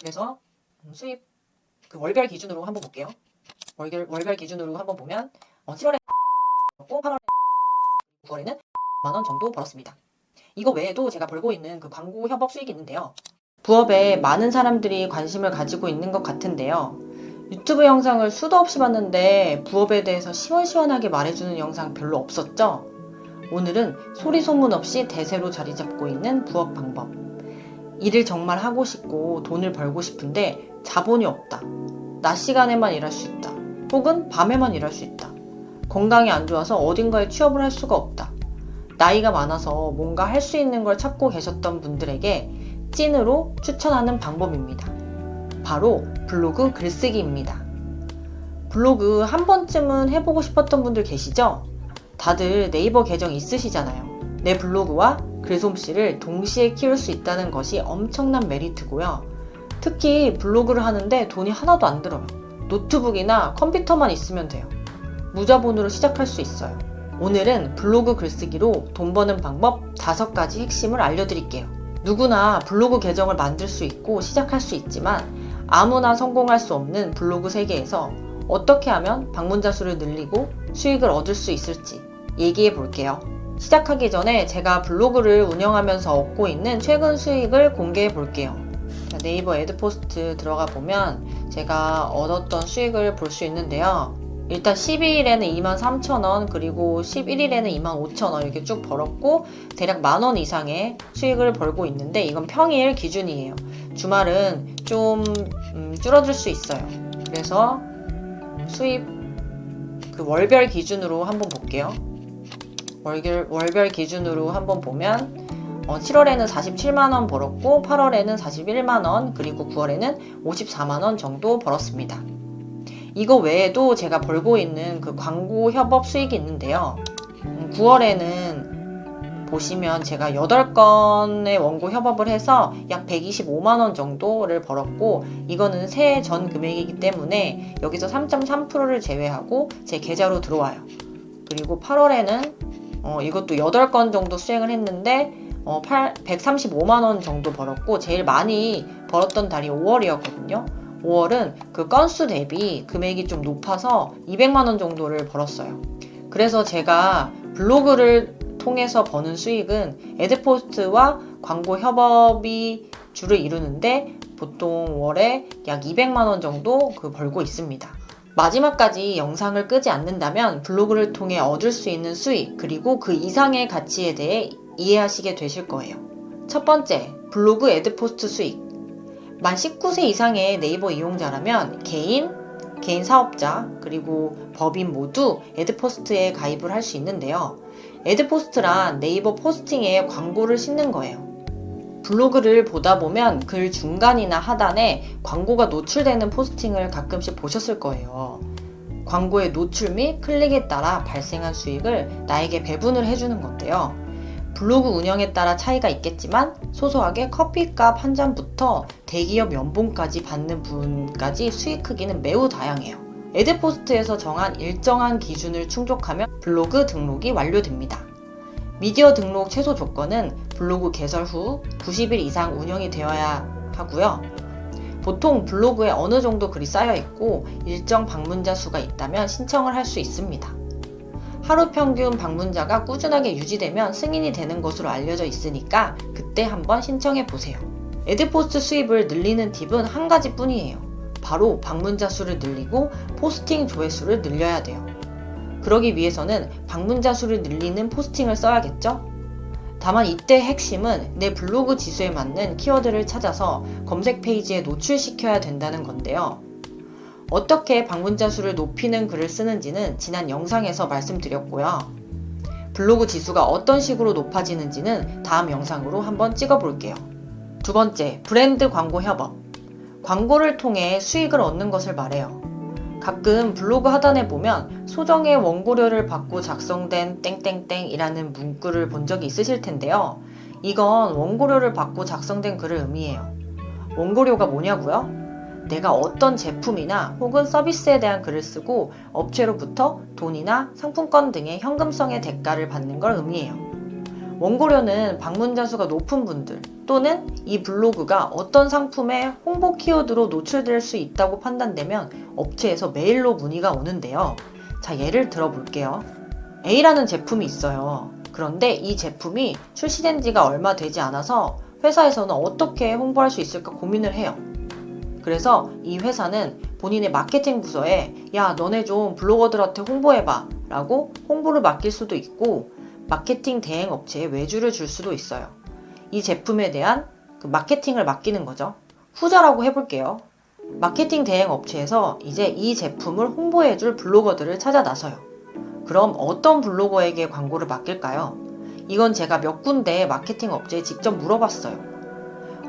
그래서 수입 월별 기준으로 한번 볼게요. 월별 기준으로 한번 보면 7월에 벌었고 8월에 9월에는 10만 원 정도 벌었습니다. 이거 외에도 제가 벌고 있는 광고 협업 수익이 있는데요. 부업에 많은 사람들이 관심을 가지고 있는 것 같은데요. 유튜브 영상을 수도 없이 봤는데 부업에 대해서 시원시원하게 말해주는 영상 별로 없었죠? 오늘은 소리 소문 없이 대세로 자리 잡고 있는 부업 방법. 일을 정말 하고 싶고 돈을 벌고 싶은데 자본이 없다. 낮 시간에만 일할 수 있다. 혹은 밤에만 일할 수 있다. 건강이 안 좋아서 어딘가에 취업을 할 수가 없다. 나이가 많아서 뭔가 할 수 있는 걸 찾고 계셨던 분들에게 찐으로 추천하는 방법입니다. 바로 블로그 글쓰기입니다. 블로그 한 번쯤은 해보고 싶었던 분들 계시죠? 다들 네이버 계정 있으시잖아요. 내 블로그와 글솜씨를 동시에 키울 수 있다는 것이 엄청난 메리트고요. 특히 블로그를 하는데 돈이 하나도 안 들어요. 노트북이나 컴퓨터만 있으면 돼요. 무자본으로 시작할 수 있어요. 오늘은 블로그 글쓰기로 돈 버는 방법 5가지 핵심을 알려드릴게요. 누구나 블로그 계정을 만들 수 있고 시작할 수 있지만 아무나 성공할 수 없는 블로그 세계에서 어떻게 하면 방문자 수를 늘리고 수익을 얻을 수 있을지 얘기해 볼게요. 시작하기 전에 제가 블로그를 운영하면서 얻고 있는 최근 수익을 공개해 볼게요. 네이버 애드포스트 들어가 보면 제가 얻었던 수익을 볼 수 있는데요. 일단 12일에는 23,000원, 그리고 11일에는 25,000원 이렇게 쭉 벌었고 대략 10,000원 이상의 수익을 벌고 있는데 이건 평일 기준이에요. 주말은 좀 줄어들 수 있어요. 그래서 수입 월별 기준으로 한번 볼게요. 월별 기준으로 한번 보면 7월에는 47만원 벌었고 8월에는 41만원, 그리고 9월에는 54만원 정도 벌었습니다. 이거 외에도 제가 벌고 있는 광고 협업 수익이 있는데요. 9월에는 보시면 제가 8건의 원고 협업을 해서 약 125만원 정도를 벌었고 이거는 새해 전 금액이기 때문에 여기서 3.3%를 제외하고 제 계좌로 들어와요. 그리고 8월에는 이것도 8건 정도 수행을 했는데 135만원 정도 벌었고 제일 많이 벌었던 달이 5월이었거든요. 5월은 건수 대비 금액이 좀 높아서 200만원 정도를 벌었어요. 그래서 제가 블로그를 통해서 버는 수익은 애드포스트와 광고 협업이 주를 이루는데 보통 월에 약 200만원 정도 벌고 있습니다. 마지막까지 영상을 끄지 않는다면 블로그를 통해 얻을 수 있는 수익 그리고 그 이상의 가치에 대해 이해하시게 되실 거예요. 첫 번째, 블로그 애드포스트 수익. 만 19세 이상의 네이버 이용자라면 개인 사업자, 그리고 법인 모두 애드포스트에 가입을 할 수 있는데요. 애드포스트란 네이버 포스팅에 광고를 싣는 거예요. 블로그를 보다 보면 글 중간이나 하단에 광고가 노출되는 포스팅을 가끔씩 보셨을 거예요. 광고의 노출 및 클릭에 따라 발생한 수익을 나에게 배분을 해주는 건데요. 블로그 운영에 따라 차이가 있겠지만 소소하게 커피값 한 잔부터 대기업 연봉까지 받는 분까지 수익 크기는 매우 다양해요. 애드포스트에서 정한 일정한 기준을 충족하면 블로그 등록이 완료됩니다. 미디어 등록 최소 조건은 블로그 개설 후 90일 이상 운영이 되어야 하고요. 보통 블로그에 어느 정도 글이 쌓여 있고 일정 방문자 수가 있다면 신청을 할 수 있습니다. 하루 평균 방문자가 꾸준하게 유지되면 승인이 되는 것으로 알려져 있으니까 그때 한번 신청해 보세요. 애드포스트 수입을 늘리는 팁은 한 가지 뿐이에요. 바로 방문자 수를 늘리고 포스팅 조회수를 늘려야 돼요. 그러기 위해서는 방문자 수를 늘리는 포스팅을 써야겠죠? 다만 이때 핵심은 내 블로그 지수에 맞는 키워드를 찾아서 검색 페이지에 노출시켜야 된다는 건데요. 어떻게 방문자 수를 높이는 글을 쓰는지는 지난 영상에서 말씀드렸고요. 블로그 지수가 어떤 식으로 높아지는지는 다음 영상으로 한번 찍어볼게요. 두 번째, 브랜드 광고 협업. 광고를 통해 수익을 얻는 것을 말해요. 가끔 블로그 하단에 보면 소정의 원고료를 받고 작성된 땡땡땡이라는 문구를 본 적이 있으실 텐데요. 이건 원고료를 받고 작성된 글을 의미해요. 원고료가 뭐냐고요? 내가 어떤 제품이나 혹은 서비스에 대한 글을 쓰고 업체로부터 돈이나 상품권 등의 현금성의 대가를 받는 걸 의미해요. 원고료는 방문자 수가 높은 분들 또는 이 블로그가 어떤 상품의 홍보 키워드로 노출될 수 있다고 판단되면 업체에서 메일로 문의가 오는데요. 자, 예를 들어 볼게요. A라는 제품이 있어요. 그런데 이 제품이 출시된 지가 얼마 되지 않아서 회사에서는 어떻게 홍보할 수 있을까 고민을 해요. 그래서 이 회사는 본인의 마케팅 부서에 야, 너네 좀 블로거들한테 홍보해봐 라고 홍보를 맡길 수도 있고 마케팅 대행 업체에 외주를 줄 수도 있어요. 이 제품에 대한 그 마케팅을 맡기는 거죠. 후자라고 해볼게요. 마케팅 대행 업체에서 이제 이 제품을 홍보해줄 블로거들을 찾아 나서요. 그럼 어떤 블로거에게 광고를 맡길까요? 이건 제가 몇 군데 마케팅 업체에 직접 물어봤어요.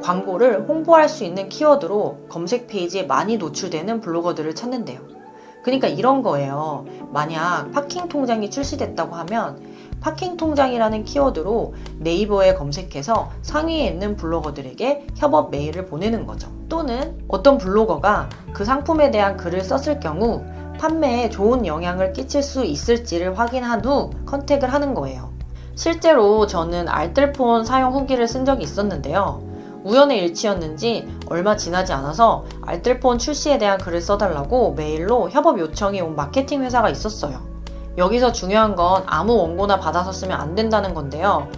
광고를 홍보할 수 있는 키워드로 검색 페이지에 많이 노출되는 블로거들을 찾는데요. 그러니까 이런 거예요. 만약 파킹 통장이 출시됐다고 하면 파킹 통장이라는 키워드로 네이버에 검색해서 상위에 있는 블로거들에게 협업 메일을 보내는 거죠. 또는 어떤 블로거가 그 상품에 대한 글을 썼을 경우 판매에 좋은 영향을 끼칠 수 있을지를 확인한 후 컨택을 하는 거예요. 실제로 저는 알뜰폰 사용 후기를 쓴 적이 있었는데요. 우연의 일치였는지 얼마 지나지 않아서 알뜰폰 출시에 대한 글을 써달라고 메일로 협업 요청이 온 마케팅 회사가 있었어요. 여기서 중요한 건 아무 원고나 받아서 쓰면 안 된다는 건데요.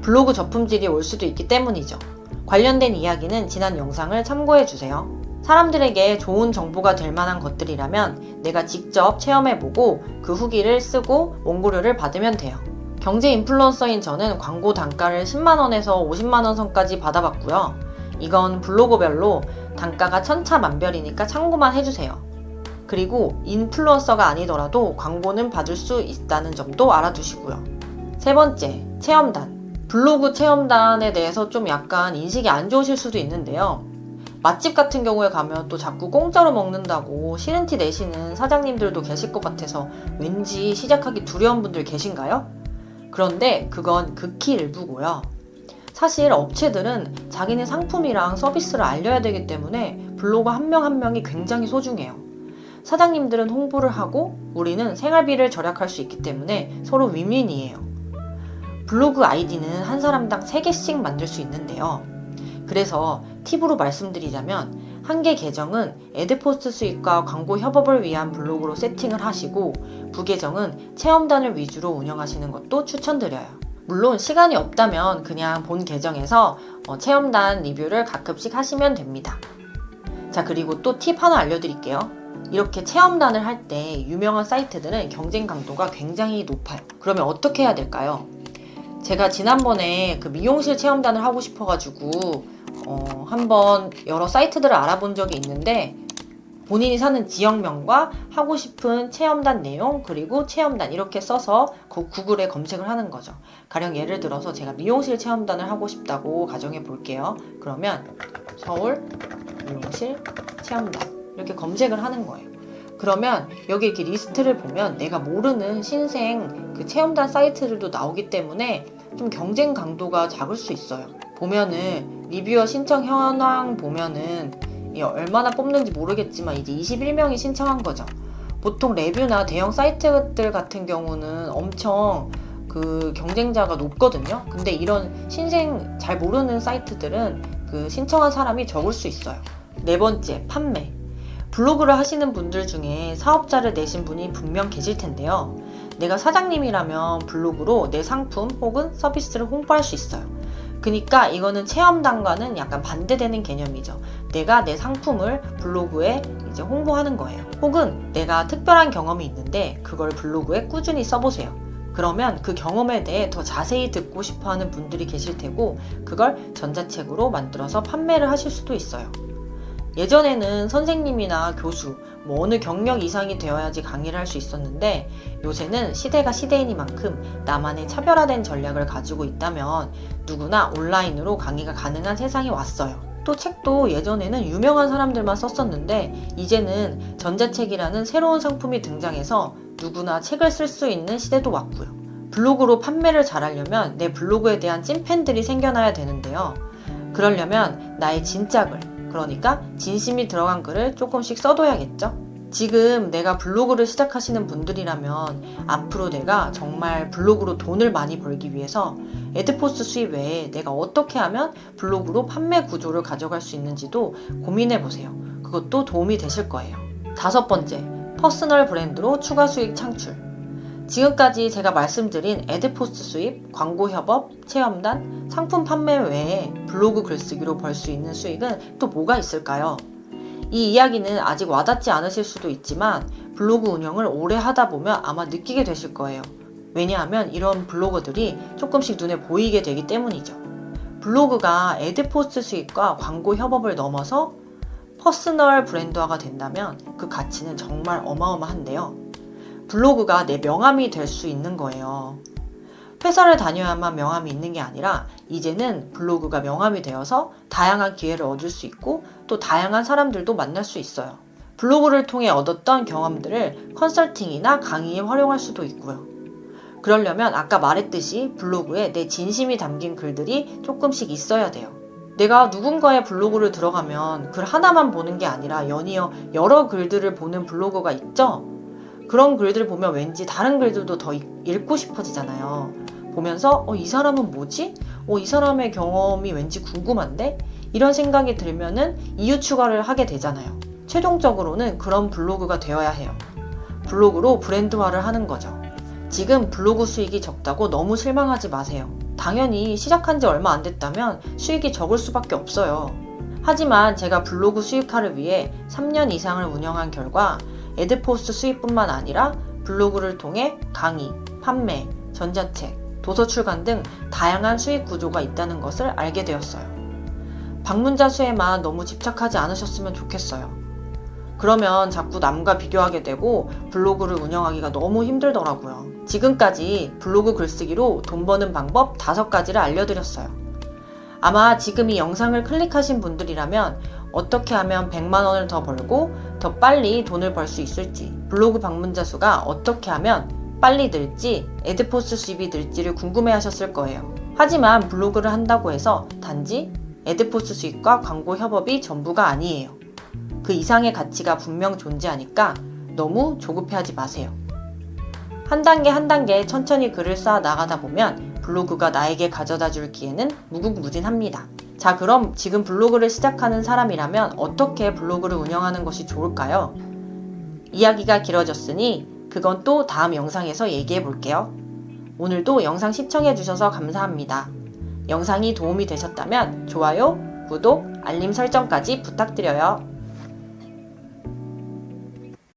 블로그 저품질이 올 수도 있기 때문이죠. 관련된 이야기는 지난 영상을 참고해주세요. 사람들에게 좋은 정보가 될 만한 것들이라면 내가 직접 체험해보고 그 후기를 쓰고 원고료를 받으면 돼요. 경제 인플루언서인 저는 광고 단가를 10만원에서 50만원 선까지 받아봤고요. 이건 블로거별로 단가가 천차만별이니까 참고만 해주세요. 그리고 인플루언서가 아니더라도 광고는 받을 수 있다는 점도 알아두시고요. 세 번째, 체험단. 블로그 체험단에 대해서 좀 약간 인식이 안 좋으실 수도 있는데요. 맛집 같은 경우에 가면 또 자꾸 공짜로 먹는다고 싫은 티 내시는 사장님들도 계실 것 같아서 왠지 시작하기 두려운 분들 계신가요? 그런데 그건 극히 일부고요. 사실 업체들은 자기네 상품이랑 서비스를 알려야 되기 때문에 블로거 한 명 한 명이 굉장히 소중해요. 사장님들은 홍보를 하고 우리는 생활비를 절약할 수 있기 때문에 서로 윈윈이에요. 블로그 아이디는 한 사람당 3개씩 만들 수 있는데요. 그래서 팁으로 말씀드리자면 한 개 계정은 애드포스트 수익과 광고 협업을 위한 블로그로 세팅을 하시고 부계정은 체험단을 위주로 운영하시는 것도 추천드려요. 물론 시간이 없다면 그냥 본 계정에서 체험단 리뷰를 가끔씩 하시면 됩니다. 자, 그리고 또 팁 하나 알려드릴게요. 이렇게 체험단을 할 때 유명한 사이트들은 경쟁 강도가 굉장히 높아요. 그러면 어떻게 해야 될까요? 제가 지난번에 그 미용실 체험단을 하고 싶어가지고 한번 여러 사이트들을 알아본 적이 있는데 본인이 사는 지역명과 하고 싶은 체험단 내용 그리고 체험단 이렇게 써서 구글에 검색을 하는 거죠. 가령 예를 들어서 제가 미용실 체험단을 하고 싶다고 가정해 볼게요. 그러면 서울 미용실 체험단 이렇게 검색을 하는 거예요. 그러면 여기 이렇게 리스트를 보면 내가 모르는 신생 그 체험단 사이트들도 나오기 때문에 좀 경쟁 강도가 작을 수 있어요. 보면은 리뷰어 신청 현황 보면은 얼마나 뽑는지 모르겠지만 이제 21명이 신청한 거죠. 보통 레뷰나 대형 사이트들 같은 경우는 엄청 그 경쟁자가 높거든요. 근데 이런 신생 잘 모르는 사이트들은 그 신청한 사람이 적을 수 있어요. 네 번째, 판매. 블로그를 하시는 분들 중에 사업자를 내신 분이 분명 계실 텐데요. 내가 사장님이라면 블로그로 내 상품 혹은 서비스를 홍보할 수 있어요. 그러니까 이거는 체험단과는 약간 반대되는 개념이죠. 내가 내 상품을 블로그에 이제 홍보하는 거예요. 혹은 내가 특별한 경험이 있는데 그걸 블로그에 꾸준히 써보세요. 그러면 그 경험에 대해 더 자세히 듣고 싶어하는 분들이 계실 테고 그걸 전자책으로 만들어서 판매를 하실 수도 있어요. 예전에는 선생님이나 교수, 어느 경력 이상이 되어야지 강의를 할 수 있었는데 요새는 시대가 시대이니만큼 나만의 차별화된 전략을 가지고 있다면 누구나 온라인으로 강의가 가능한 세상이 왔어요. 또 책도 예전에는 유명한 사람들만 썼었는데 이제는 전자책이라는 새로운 상품이 등장해서 누구나 책을 쓸 수 있는 시대도 왔고요. 블로그로 판매를 잘하려면 내 블로그에 대한 찐팬들이 생겨나야 되는데요. 그러려면 나의 진짜 글, 그러니까 진심이 들어간 글을 조금씩 써둬야겠죠? 지금 내가 블로그를 시작하시는 분들이라면 앞으로 내가 정말 블로그로 돈을 많이 벌기 위해서 애드포스 수입 외에 내가 어떻게 하면 블로그로 판매 구조를 가져갈 수 있는지도 고민해 보세요. 그것도 도움이 되실 거예요. 5번째, 퍼스널 브랜드로 추가 수익 창출. 지금까지 제가 말씀드린 애드포스 수입, 광고 협업, 체험단, 상품 판매 외에 블로그 글쓰기로 벌 수 있는 수익은 또 뭐가 있을까요? 이 이야기는 아직 와닿지 않으실 수도 있지만 블로그 운영을 오래 하다 보면 아마 느끼게 되실 거예요. 왜냐하면 이런 블로거들이 조금씩 눈에 보이게 되기 때문이죠. 블로그가 애드포스트 수익과 광고 협업을 넘어서 퍼스널 브랜드화가 된다면 그 가치는 정말 어마어마한데요. 블로그가 내 명함이 될 수 있는 거예요. 회사를 다녀야만 명함이 있는 게 아니라 이제는 블로그가 명함이 되어서 다양한 기회를 얻을 수 있고 또 다양한 사람들도 만날 수 있어요. 블로그를 통해 얻었던 경험들을 컨설팅이나 강의에 활용할 수도 있고요. 그러려면 아까 말했듯이 블로그에 내 진심이 담긴 글들이 조금씩 있어야 돼요. 내가 누군가의 블로그를 들어가면 글 하나만 보는 게 아니라 연이어 여러 글들을 보는 블로그가 있죠? 그런 글들을 보면 왠지 다른 글들도 더 읽고 싶어지잖아요. 보면서 이 사람은 뭐지? 이 사람의 경험이 왠지 궁금한데? 이런 생각이 들면은 이유 추가를 하게 되잖아요. 최종적으로는 그런 블로그가 되어야 해요. 블로그로 브랜드화를 하는 거죠. 지금 블로그 수익이 적다고 너무 실망하지 마세요. 당연히 시작한 지 얼마 안 됐다면 수익이 적을 수밖에 없어요. 하지만 제가 블로그 수익화를 위해 3년 이상을 운영한 결과 애드포스트 수익뿐만 아니라 블로그를 통해 강의, 판매, 전자책, 도서 출간 등 다양한 수익 구조가 있다는 것을 알게 되었어요. 방문자 수에만 너무 집착하지 않으셨으면 좋겠어요. 그러면 자꾸 남과 비교하게 되고 블로그를 운영하기가 너무 힘들더라고요. 지금까지 블로그 글쓰기로 돈 버는 방법 5가지를 알려드렸어요. 아마 지금 이 영상을 클릭하신 분들이라면 어떻게 하면 100만 원을 더 벌고 더 빨리 돈을 벌 수 있을지, 블로그 방문자 수가 어떻게 하면 빨리 늘지, 애드포스 수입이 늘지를 궁금해 하셨을 거예요. 하지만 블로그를 한다고 해서 단지 애드포스 수익과 광고 협업이 전부가 아니에요. 그 이상의 가치가 분명 존재하니까 너무 조급해하지 마세요. 한 단계 한 단계 천천히 글을 쌓아 나가다 보면 블로그가 나에게 가져다 줄 기회는 무궁무진합니다. 자, 그럼 지금 블로그를 시작하는 사람이라면 어떻게 블로그를 운영하는 것이 좋을까요? 이야기가 길어졌으니 그건 또 다음 영상에서 얘기해 볼게요. 오늘도 영상 시청해 주셔서 감사합니다. 영상이 도움이 되셨다면 좋아요, 구독, 알림 설정까지 부탁드려요.